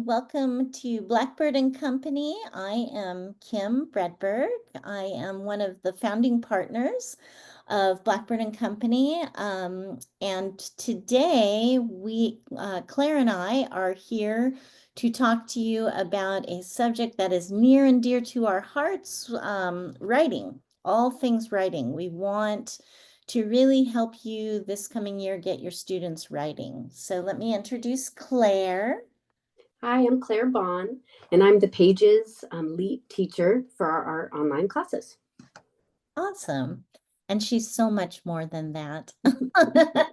welcome to Blackbird and Company. I am Kim Bredberg. I am one of the founding partners of Blackbird and Company. And today Claire and I are here to talk to you about a subject that is near and dear to our hearts, writing, all things writing. We want to really help you this coming year get your students writing. So let me introduce Claire. Hi, I'm Claire Bond, and I'm the Pages lead teacher for our online classes. Awesome. And she's so much more than that.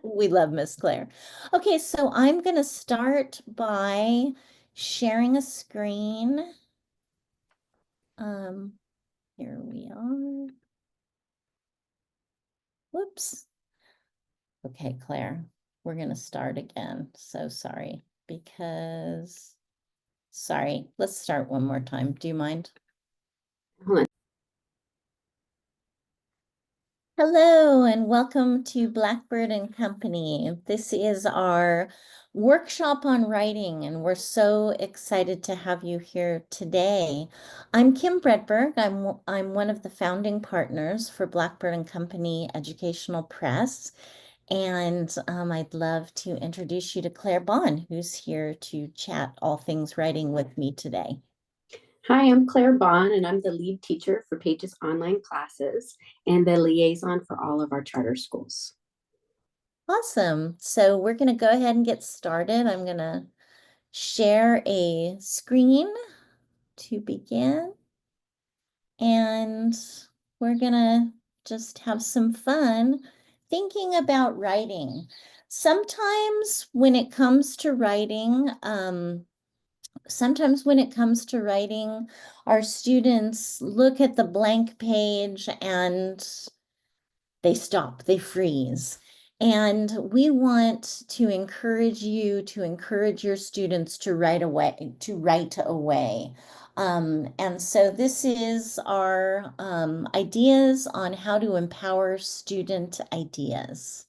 We love Miss Claire. Okay, so I'm going to start by sharing a screen. Here we are. Whoops. Okay, Claire, we're going to start again. So sorry, sorry, let's start one more time. Do you mind? Hold on. Hello and welcome to Blackbird and Company. This is our workshop on writing, and we're so excited to have you here today. I'm Kim Bredberg. I'm one of the founding partners for Blackbird and Company Educational Press, and I'd love to introduce you to Claire Bond, who's here to chat all things writing with me today. Hi, I'm Claire Bond, and I'm the lead teacher for Pages online classes and the liaison for all of our charter schools. Awesome. So we're going to go ahead and get started. I'm going to share a screen to begin. And we're going to just have some fun thinking about writing. Sometimes when it comes to writing, our students look at the blank page and they stop, they freeze. And we want to encourage you to encourage your students to write away. And so this is our ideas on how to empower student ideas.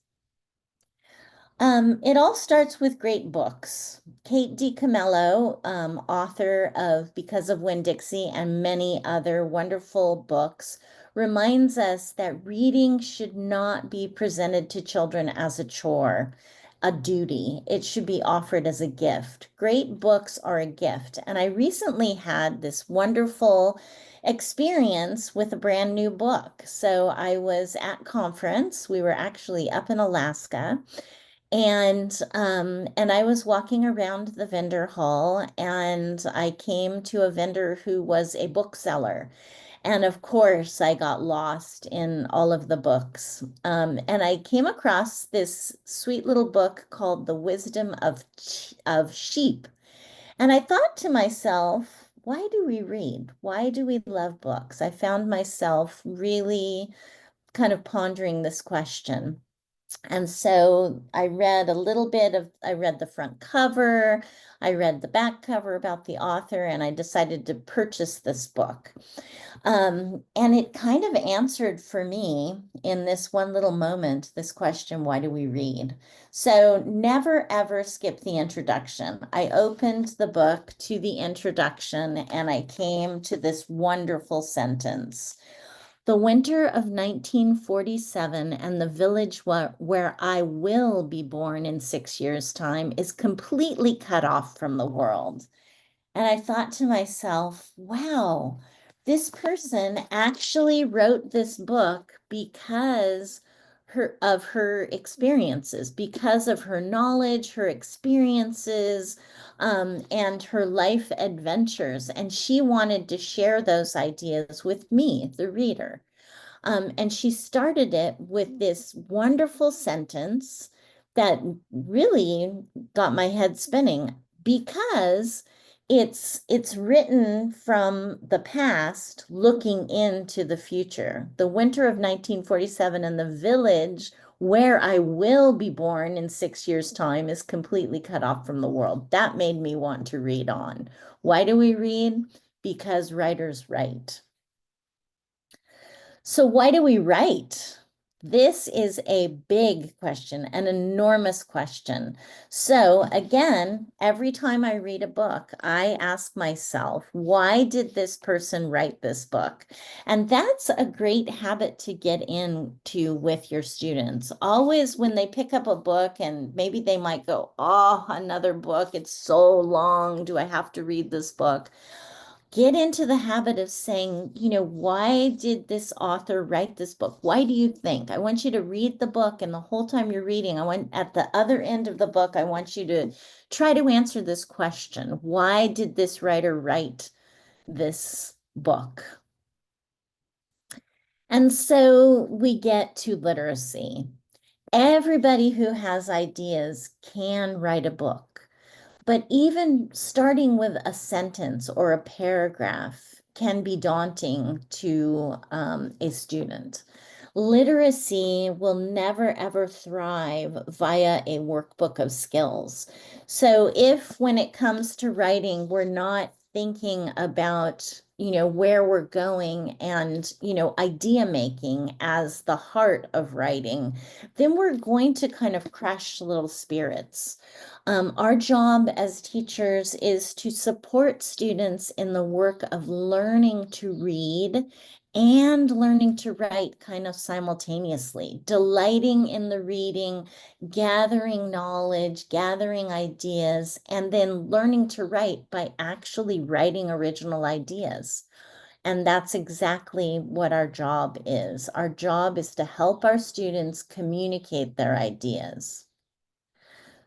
It all starts with great books. Kate DiCamillo, author of Because of Winn-Dixie and many other wonderful books, reminds us that reading should not be presented to children as a chore, a duty. It should be offered as a gift. Great books are a gift. And I recently had this wonderful experience with a brand new book. So I was at conference. We were actually up in Alaska. And I was walking around the vendor hall and I came to a vendor who was a bookseller. And of course, I got lost in all of the books. And I came across this sweet little book called The Wisdom of Sheep. And I thought to myself, why do we read? Why do we love books? I found myself really kind of pondering this question. And so I read I read the front cover, I read the back cover about the author, and I decided to purchase this book. And it kind of answered for me in this one little moment, this question, why do we read? So never ever skip the introduction. I opened the book to the introduction and I came to this wonderful sentence. The winter of 1947 and the village where I will be born in 6 years' time is completely cut off from the world. And I thought to myself, wow, this person actually wrote this book because of her experiences, because of her knowledge, her experiences, and her life adventures. And she wanted to share those ideas with me, the reader. And she started it with this wonderful sentence that really got my head spinning because it's written from the past looking into the future. The winter of 1947 and the village where I will be born in 6 years' time is completely cut off from the world. That made me want to read on. Why do we read? Because writers write. So why do we write? This is a big question, an enormous question. So, again, every time I read a book, I ask myself, why did this person write this book? And that's a great habit to get into with your students. Always, when they pick up a book and maybe they might go, oh, another book, it's so long. Do I have to read this book? Get into the habit of saying, why did this author write this book? Why do you think? I want you to read the book, and the whole time you're reading, I want at the other end of the book, I want you to try to answer this question. Why did this writer write this book? And so we get to literacy. Everybody who has ideas can write a book. But even starting with a sentence or a paragraph can be daunting to a student. Literacy will never ever thrive via a workbook of skills. So if when it comes to writing, we're not thinking about, where we're going and, idea making as the heart of writing, then we're going to kind of crash little spirits. Our job as teachers is to support students in the work of learning to read and learning to write kind of simultaneously, delighting in the reading, gathering knowledge, gathering ideas, and then learning to write by actually writing original ideas. And that's exactly what our job is. Our job is to help our students communicate their ideas.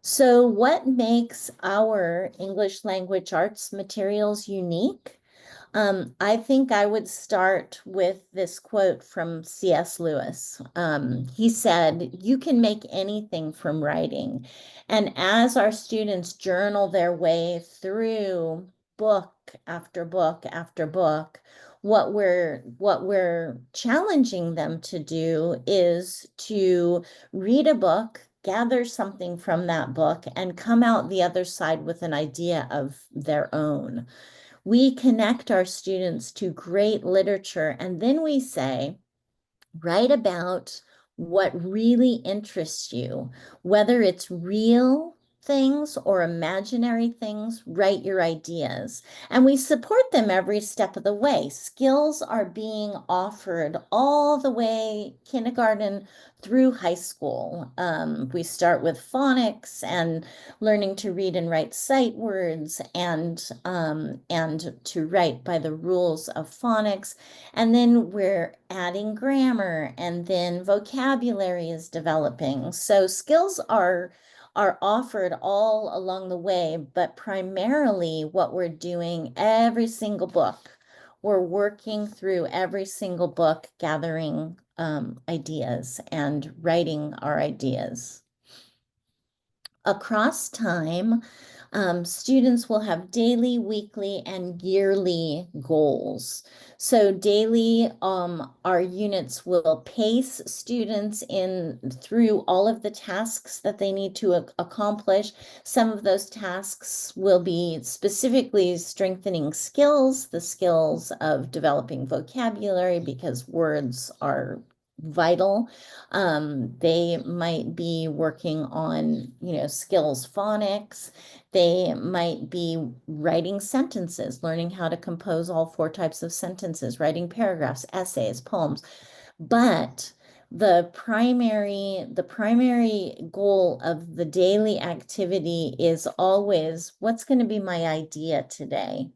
So, what makes our English language arts materials unique? I think I would start with this quote from C.S. Lewis. He said, "You can make anything from writing." And as our students journal their way through book after book after book, what we're challenging them to do is to read a book, gather something from that book, and come out the other side with an idea of their own. We connect our students to great literature, and then we say, write about what really interests you, whether it's real things or imaginary things, write your ideas. And we support them every step of the way. Skills are being offered all the way kindergarten through high school. We start with phonics and learning to read and write sight words and to write by the rules of phonics. And then we're adding grammar, and then vocabulary is developing. So skills are offered all along the way, but primarily what we're doing every single book, we're working through every single book, gathering ideas and writing our ideas. Across time, students will have daily, weekly, and yearly goals. So daily, our units will pace students in through all of the tasks that they need to accomplish. Some of those tasks will be specifically strengthening skills, the skills of developing vocabulary, because words are vital. They might be working on, skills phonics. They might be writing sentences, learning how to compose all four types of sentences, writing paragraphs, essays, poems. But the primary goal of the daily activity is always, what's going to be my idea today?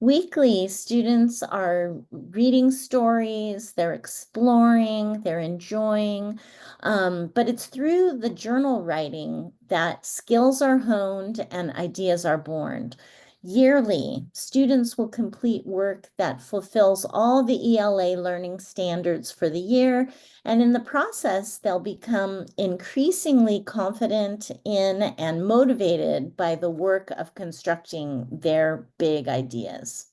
Weekly, students are reading stories, they're exploring, they're enjoying, but it's through the journal writing that skills are honed and ideas are born. Yearly, students will complete work that fulfills all the ELA learning standards for the year, and in the process, they'll become increasingly confident in and motivated by the work of constructing their big ideas.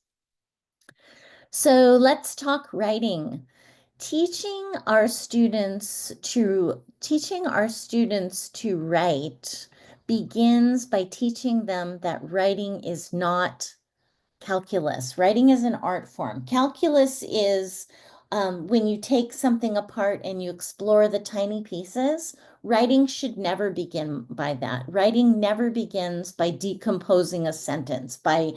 So let's talk writing. Teaching our students to write begins by teaching them that writing is not calculus. Writing is an art form. Calculus is When you take something apart and you explore the tiny pieces, writing should never begin by that. Writing never begins by decomposing a sentence, by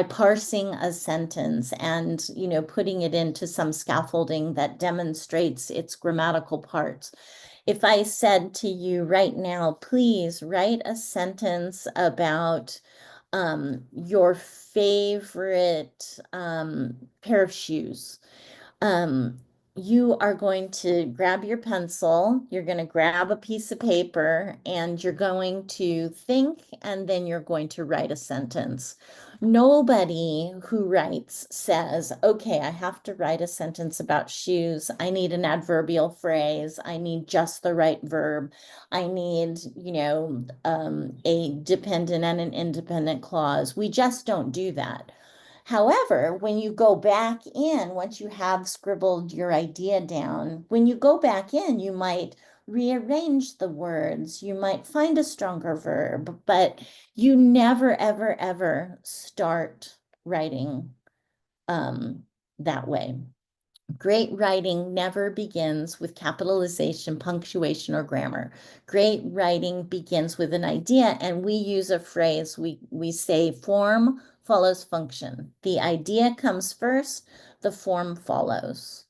parsing a sentence and, putting it into some scaffolding that demonstrates its grammatical parts. If I said to you right now, please write a sentence about your favorite pair of shoes, um, you are going to grab your pencil, you're going to grab a piece of paper, and you're going to think, and then you're going to write a sentence. Nobody who writes says, okay, I have to write a sentence about shoes. I need an adverbial phrase. I need just the right verb. I need, a dependent and an independent clause. We just don't do that. However, when you go back in, once you have scribbled your idea down, when you go back in, you might rearrange the words, you might find a stronger verb, but you never, ever, ever start writing um, that way. Great writing never begins with capitalization, punctuation, or grammar. Great writing begins with an idea, and we use a phrase. We say form follows function. The idea comes first, the form follows.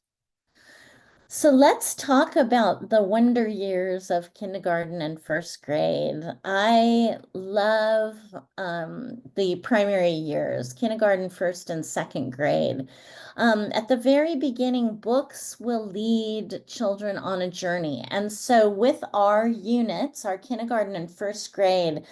So let's talk about the wonder years of kindergarten and first grade. I love the primary years, kindergarten, first, and second grade. At the very beginning, books will lead children on a journey. And so with our units, our kindergarten and first grade,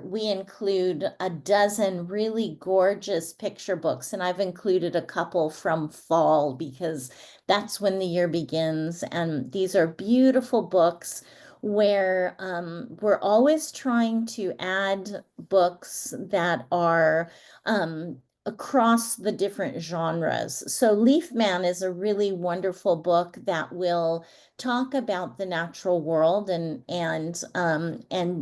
we include a dozen really gorgeous picture books. And I've included a couple from fall because that's when the year begins. And these are beautiful books where we're always trying to add books that are across the different genres. So Leaf Man is a really wonderful book that will talk about the natural world and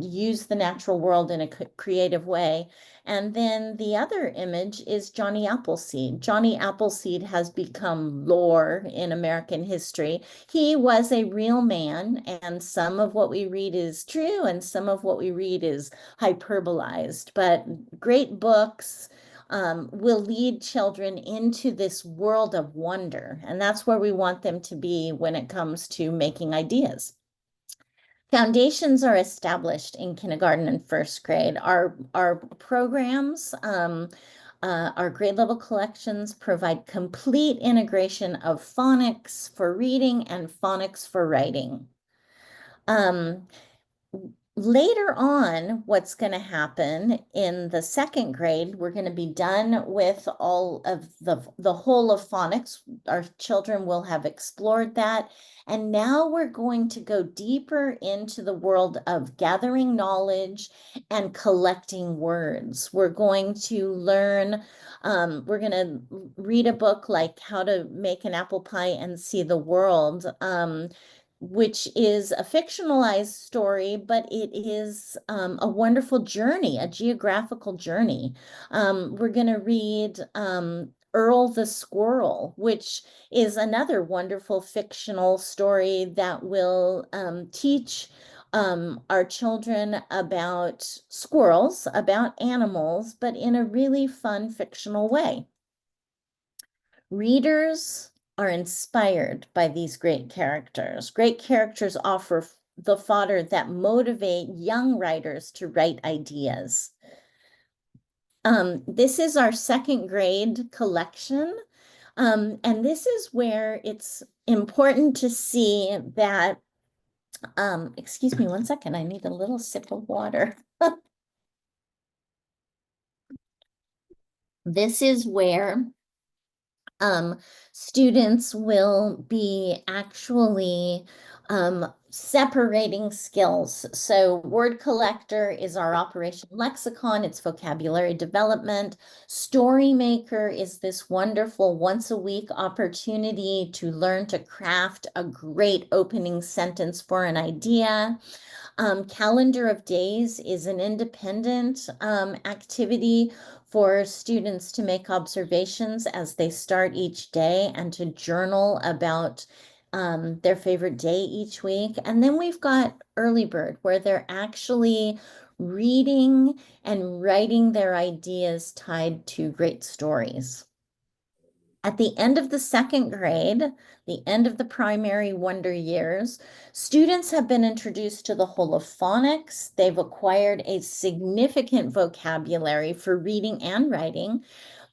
use the natural world in a creative way. And then the other image is Johnny Appleseed. Johnny Appleseed has become lore in American history. He was a real man, and some of what we read is true, and some of what we read is hyperbolized. But great books will lead children into this world of wonder, and that's where we want them to be when it comes to making ideas. Foundations are established in kindergarten and first grade. Our programs, our grade level collections provide complete integration of phonics for reading and phonics for writing. Um, Later on, what's going to happen in the second grade, we're going to be done with all of the whole of phonics. Our children will have explored that. And now we're going to go deeper into the world of gathering knowledge and collecting words. We're going to learn, we're going to read a book like How to Make an Apple Pie and See the World. Which is a fictionalized story, but it is a wonderful journey, a geographical journey. We're going to read Earl the Squirrel, which is another wonderful fictional story that will teach our children about squirrels, about animals, but in a really fun fictional way. Readers are inspired by these great characters. Great characters offer the fodder that motivate young writers to write ideas. This is our second grade collection. And this is where it's important to see that, excuse me one second, I need a little sip of water. This is where um, students will be actually separating skills. So word collector is our Operation Lexicon, it's vocabulary development. Story maker is this wonderful once a week opportunity to learn to craft a great opening sentence for an idea. Calendar of Days is an independent activity for students to make observations as they start each day and to journal about their favorite day each week. And then we've got Early Bird, where they're actually reading and writing their ideas tied to great stories. At the end of the second grade, the end of the primary wonder years, students have been introduced to the whole of phonics. They've acquired a significant vocabulary for reading and writing.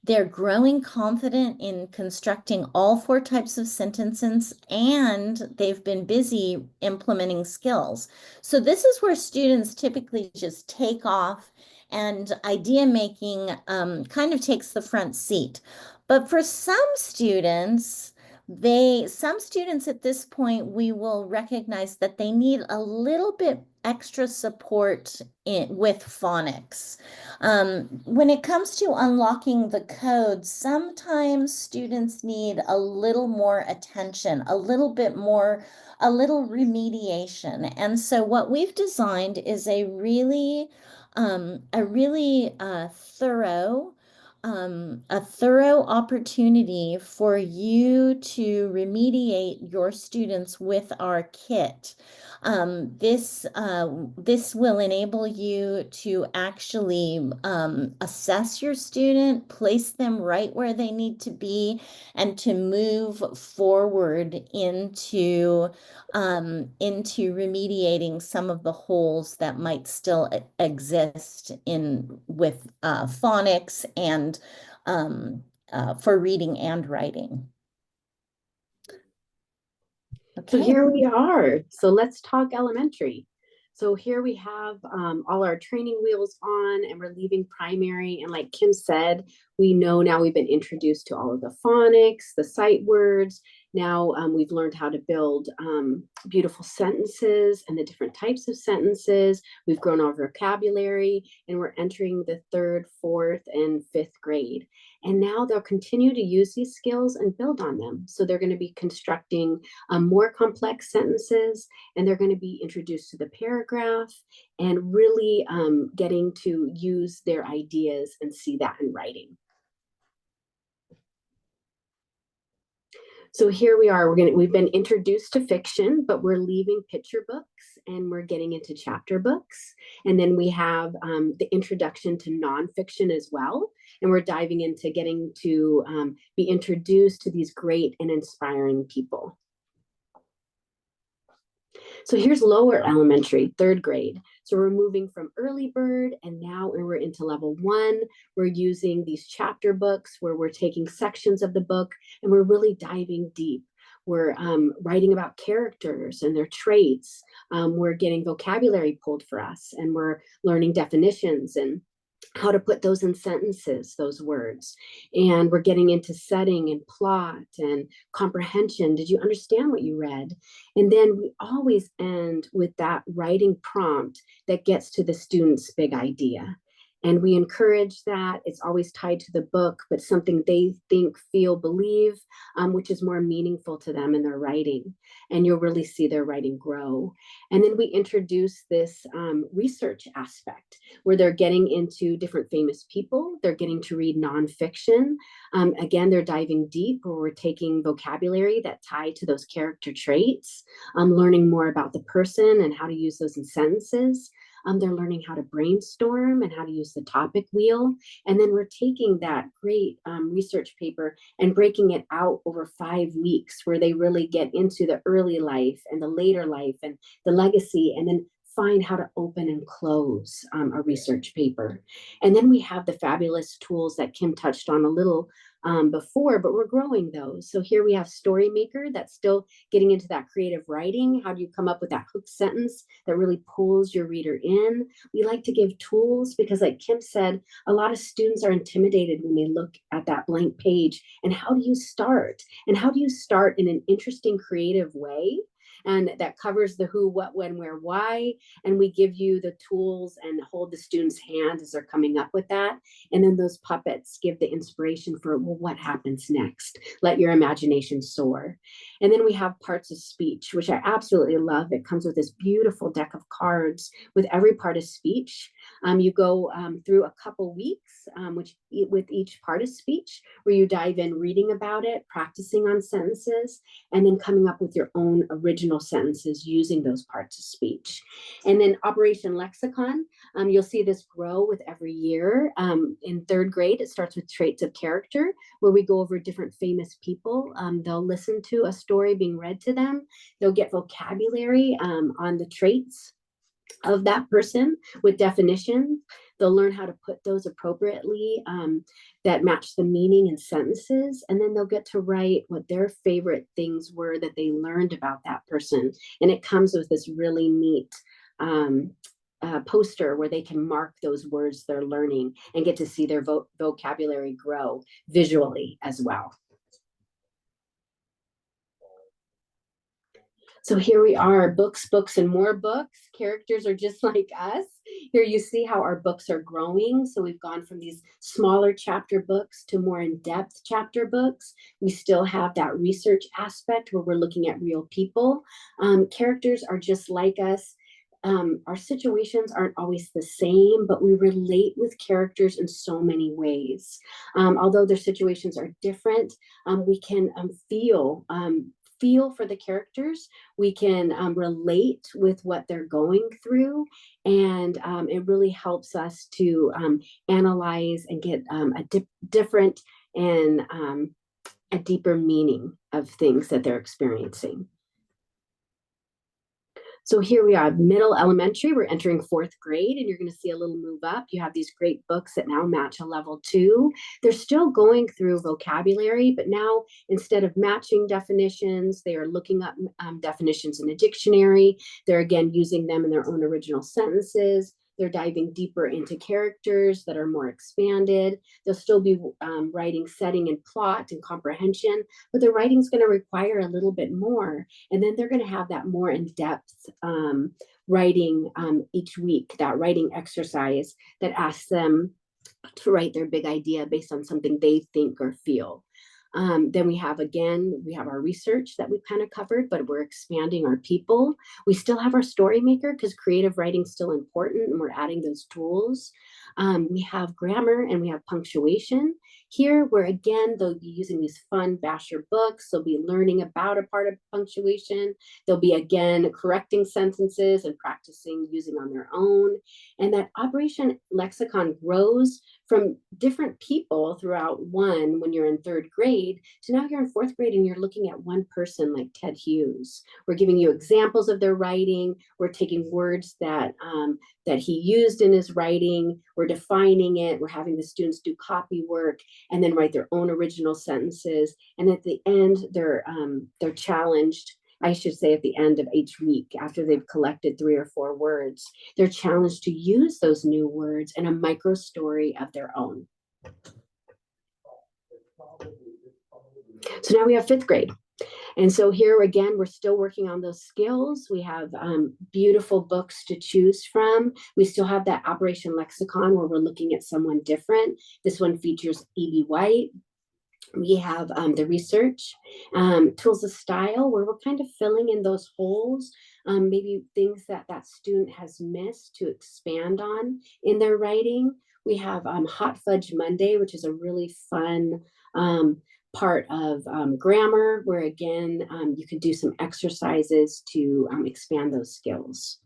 They're growing confident in constructing all four types of sentences, and they've been busy implementing skills. So this is where students typically just take off, and idea making kind of takes the front seat. But for some students at this point, we will recognize that they need a little bit extra support with phonics. When it comes to unlocking the code, sometimes students need a little more attention, a little bit more, a little remediation. And so what we've designed is a really a thorough opportunity for you to remediate your students with our kit. This will enable you to actually assess your student, place them right where they need to be, and to move forward into remediating some of the holes that might still exist in with phonics and for reading and writing. So Okay. here we are. So let's talk elementary. So here we have all our training wheels on, and we're leaving primary. And like Kim said, we know now we've been introduced to all of the phonics, the sight words. Now we've learned how to build beautiful sentences and the different types of sentences. We've grown our vocabulary, and we're entering the third, fourth, and fifth grade. And now they'll continue to use these skills and build on them. So they're going to be constructing more complex sentences, and they're going to be introduced to the paragraph and really getting to use their ideas and see that in writing. So here we are. We've been introduced to fiction, but we're leaving picture books and we're getting into chapter books. And then we have the introduction to nonfiction as well. And we're diving into getting to be introduced to these great and inspiring people. So here's lower elementary, third grade. So we're moving from early bird, and now we're into level one. We're using these chapter books where we're taking sections of the book and we're really diving deep. We're writing about characters and their traits. We're getting vocabulary pulled for us, and we're learning definitions and how to put those in sentences, those words. And we're getting into setting and plot and comprehension. Did you understand what you read? And then we always end with that writing prompt that gets to the student's big idea. And we encourage that. It's always tied to the book, but something they think, feel, believe, which is more meaningful to them in their writing. And you'll really see their writing grow. And then we introduce this research aspect where they're getting into different famous people. They're getting to read nonfiction. Again, they're diving deep where we're taking vocabulary that tie to those character traits, learning more about the person and how to use those in sentences. They're learning how to brainstorm and how to use the topic wheel. And then we're taking that great research paper and breaking it out over 5 weeks where they really get into the early life and the later life and the legacy, and then find how to open and close a research paper. And then we have the fabulous tools that Kim touched on a little before, but we're growing those. So here we have Storymaker that's still getting into that creative writing. How do you come up with that hook sentence that really pulls your reader in? We like to give tools because, like Kim said, a lot of students are intimidated when they look at that blank page. And how do you start? And how do you start in an interesting, creative way? and that covers the who, what, when, where, why. And we give you the tools and hold the student's hand as they're coming up with that. And then those puppets give the inspiration for, well, what happens next? Let your imagination soar. And then we have parts of speech, which I absolutely love. It comes with this beautiful deck of cards with every part of speech. You go through a couple weeks, which with each part of speech, where you dive in reading about it, practicing on sentences, and then coming up with your own original sentences using those parts of speech. And then Operation Lexicon, you'll see this grow with every year. In third grade, it starts with traits of character, where we go over different famous people. They'll listen to a story being read to them. They'll get vocabulary on the traits of that person with definitions. They'll learn how to put those appropriately that match the meaning in sentences. And then they'll get to write what their favorite things were that they learned about that person. And it comes with this really neat poster where they can mark those words they're learning and get to see their vocabulary grow visually as well. So here we are, books, books, and more books. Characters are just like us. Here you see how our books are growing. So we've gone from these smaller chapter books to more in-depth chapter books. We still have that research aspect where we're looking at real people. Characters are just like us. Our situations aren't always the same, but we relate with characters in so many ways. Although their situations are different, we can feel for the characters. We can relate with what they're going through, and it really helps us to analyze and get a different and a deeper meaning of things that they're experiencing. So here we are, middle elementary. We're entering fourth grade, and you're going to see a little move up. You have these great books that now match a level 2. They're still going through vocabulary, but now instead of matching definitions, they are looking up definitions in a dictionary. They're again using them in their own original sentences. They're diving deeper into characters that are more expanded. They'll still be writing setting and plot and comprehension, but the writing's going to require a little bit more. And then they're going to have that more in-depth writing each week, that writing exercise that asks them to write their big idea based on something they think or feel. Then we have our research that we've kind of covered, but we're expanding our people. We still have our story maker because creative writing is still important, and we're adding those tools. We have grammar and we have punctuation here, where again, they'll be using these fun basher books. They'll be learning about a part of punctuation. They'll be again correcting sentences and practicing using on their own. And that Operation Lexicon grows from different people throughout when you're in third grade, to now you're in fourth grade and you're looking at one person like Ted Hughes. We're giving you examples of their writing. We're taking words that he used in his writing. We're defining it. We're having the students do copy work and then write their own original sentences. And at the end, they're challenged. I should say at the end of each week, after they've collected 3 or 4 words, they're challenged to use those new words in a micro story of their own. So now we have 5th grade. And so here again, we're still working on those skills. We have beautiful books to choose from. We still have that Operation Lexicon where we're looking at someone different. This one features E.B. White. We have the research, tools of style, where we're kind of filling in those holes, maybe things that student has missed to expand on in their writing. We have Hot Fudge Monday, which is a really fun part of grammar, where again, you can do some exercises to expand those skills.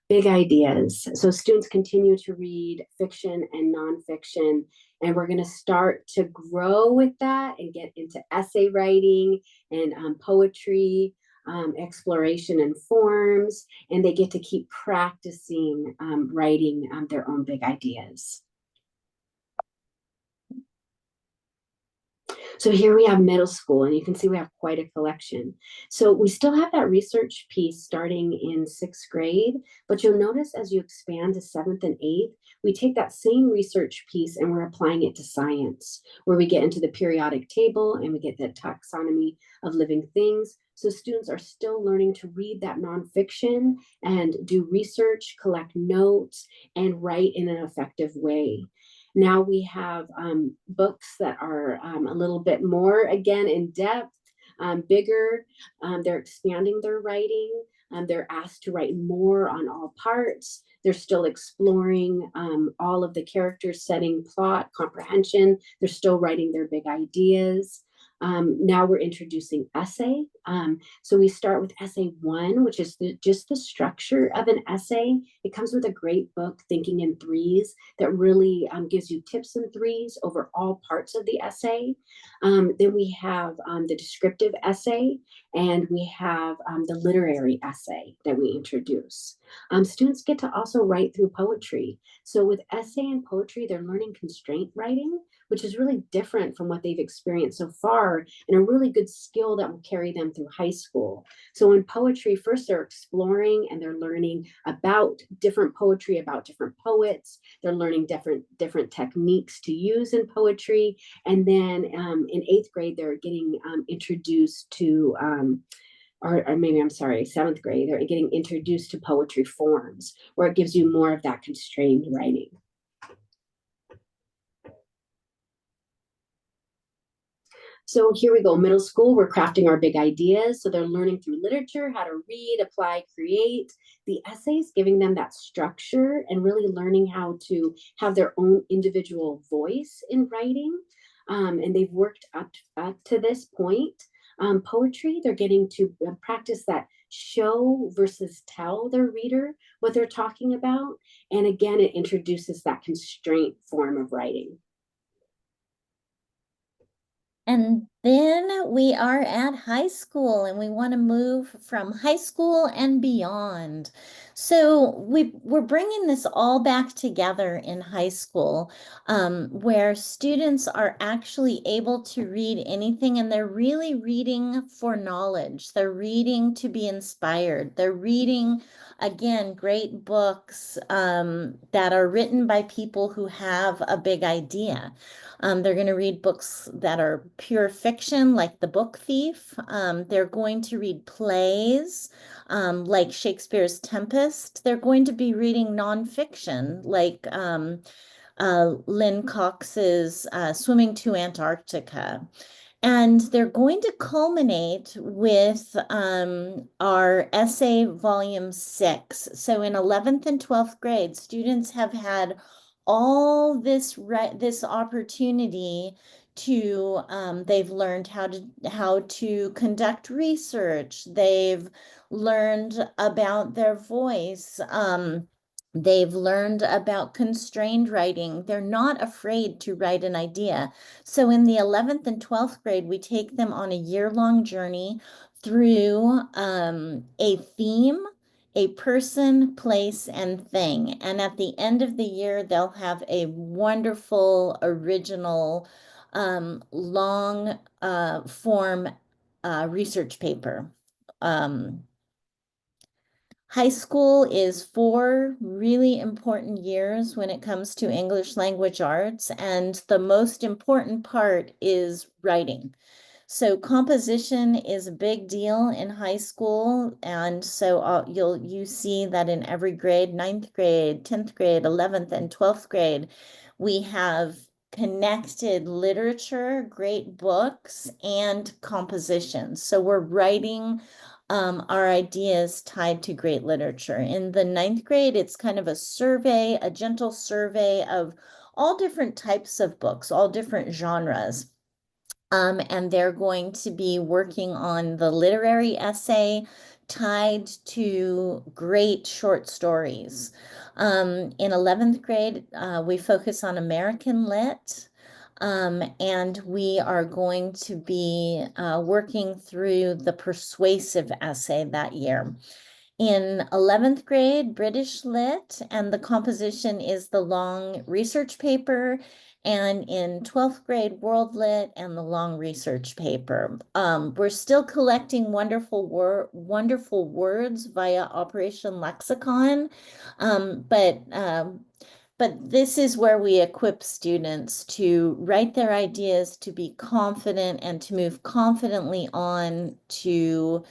Big ideas. So students continue to read fiction and nonfiction, and we're going to start to grow with that and get into essay writing and poetry, exploration and forms, and they get to keep practicing writing their own big ideas. So here we have middle school, and you can see we have quite a collection. So we still have that research piece starting in sixth grade, but you'll notice as you expand to seventh and eighth, we take that same research piece and we're applying it to science, where we get into the periodic table and we get the taxonomy of living things. So students are still learning to read that nonfiction and do research, collect notes, and write in an effective way. Now we have books that are a little bit more, again, in depth, bigger. They're expanding their writing. They're asked to write more on all parts. They're still exploring all of the characters, setting, plot, comprehension. They're still writing their big ideas. Now we're introducing essay. So we start with essay one, which is just the structure of an essay. It comes with a great book, Thinking in Threes, that really gives you tips in threes over all parts of the essay. Then we have the descriptive essay, and we have the literary essay that we introduce. Students get to also write through poetry. So with essay and poetry, they're learning constraint writing, which is really different from what they've experienced so far, and a really good skill that will carry them through high school. So in poetry, first they're exploring and they're learning about different poetry, about different poets. They're learning different techniques to use in poetry. And then in eighth grade, they're getting introduced to or maybe I'm sorry, seventh grade, they're getting introduced to poetry forms, where it gives you more of that constrained writing. So here we go, middle school, we're crafting our big ideas. So they're learning through literature, how to read, apply, create. The essays, giving them that structure and really learning how to have their own individual voice in writing. And they've worked up to this point. Poetry, they're getting to practice that show versus tell their reader what they're talking about. And again, it introduces that constraint form of writing. And then we are at high school and we want to move from high school and beyond. So we're bringing this all back together in high school, where students are actually able to read anything and they're really reading for knowledge. They're reading to be inspired. They're reading, again, great books, that are written by people who have a big idea. They're going to read books that are pure fiction, like The Book Thief. They're going to read plays, like Shakespeare's Tempest. They're going to be reading nonfiction, like Lynn Cox's Swimming to Antarctica. And they're going to culminate with our essay volume 6. So in 11th and 12th grade, students have had all this opportunity to they've learned how to conduct research. They've learned about their voice. They've learned about constrained writing. They're not afraid to write an idea. So in the 11th and 12th grade, we take them on a year-long journey through a theme, a person, place, and thing. And at the end of the year, they'll have a wonderful, original, long form research paper. Um, High school is 4 really important years when it comes to English language arts, and the most important part is writing. So composition is a big deal in high school, and so you see that in every grade, ninth grade, 10th grade, 11th, and 12th grade, we have connected literature, great books, and composition. So we're writing our ideas tied to great literature. In the ninth grade, it's kind of a survey, a gentle survey of all different types of books, all different genres. And they're going to be working on the literary essay tied to great short stories. In 11th grade, we focus on American Lit. And we are going to be working through the persuasive essay that year. In 11th grade, British Lit, and the composition is the long research paper. And in 12th grade, World Lit and the long research paper. We're still collecting wonderful words via Operation Lexicon, um, but um, but this is where we equip students to write their ideas, to be confident, and to move confidently on to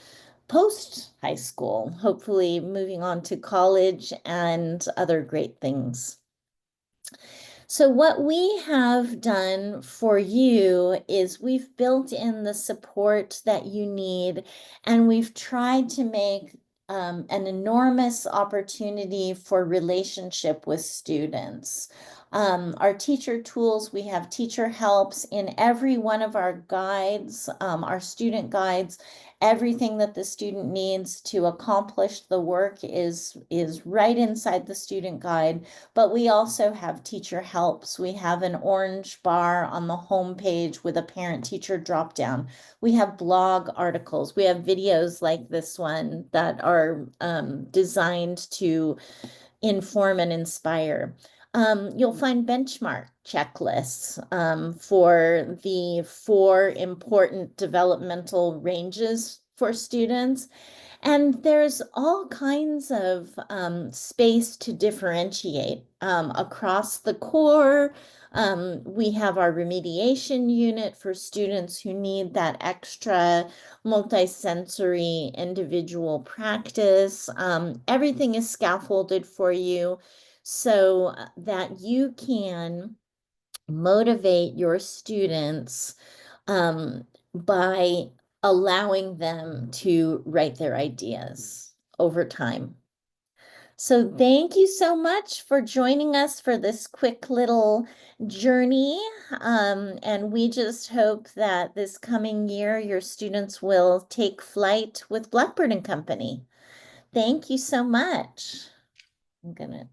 post high school, hopefully moving on to college and other great things. So what we have done for you is we've built in the support that you need, and we've tried to make an enormous opportunity for relationship with students. Our teacher tools, we have teacher helps in every one of our guides, our student guides. Everything that the student needs to accomplish the work is right inside the student guide. But we also have teacher helps. We have an orange bar on the home page with a parent teacher drop down. We have blog articles. We have videos like this one that are designed to inform and inspire. You'll find benchmark checklists for the four important developmental ranges for students. And there's all kinds of space to differentiate across the core. We have our remediation unit for students who need that extra multisensory individual practice. Everything is scaffolded for you so that you can motivate your students by allowing them to write their ideas over time. So thank you so much for joining us for this quick little journey. And we just hope that this coming year your students will take flight with Blackbird and Company. Thank you so much. I'm gonna